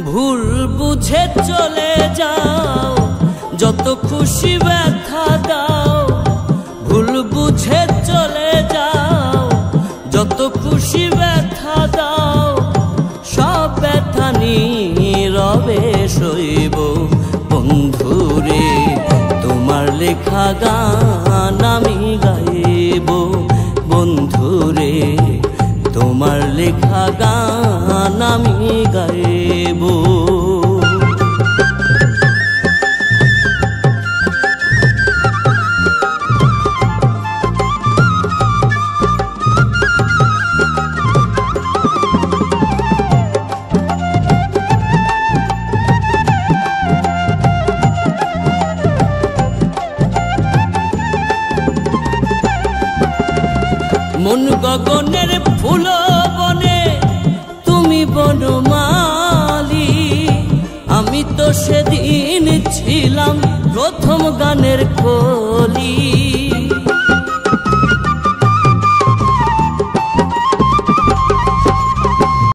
ভুল বুঝে চলে যাও, যত খুশি ব্যথা দাও। ভুল বুঝে চলে যাও, যত খুশি ব্যথা দাও। সব ব্যথা নীরবে সইব বন্ধুরে, তোমার লেখা গান আমি গাইব বন্ধুরে, তোমার লেখা গান আমি গাইব। মন গগনের ফুল বনে তুমি বনমালী, আমি তো সেদিন ছিলাম প্রথম গানের কলি।